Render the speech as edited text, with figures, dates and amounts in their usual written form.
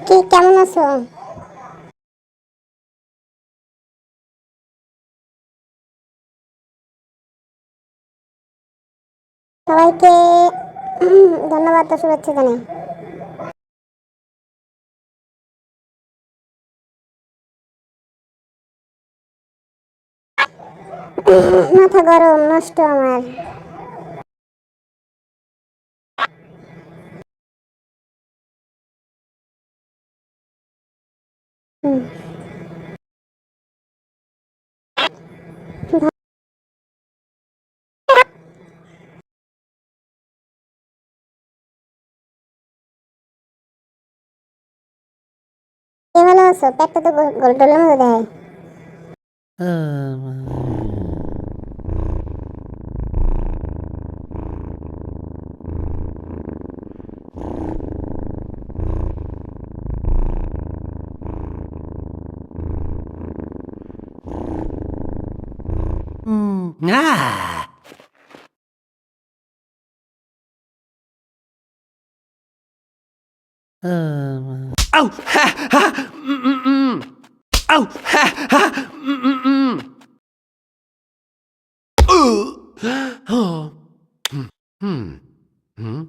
কি কেমন আছো? সবাইকে ধন্যবাদ ও শুভেচ্ছা জানাই। মাথা গরম নষ্ট আমার। হুম, কে ভালো আছো? পেটটা তো গোল টোলের মতো দেয়। Ah! Oh! Ha! Ha! Oh! Ha! Ha! Oh! Hmm. Hmm.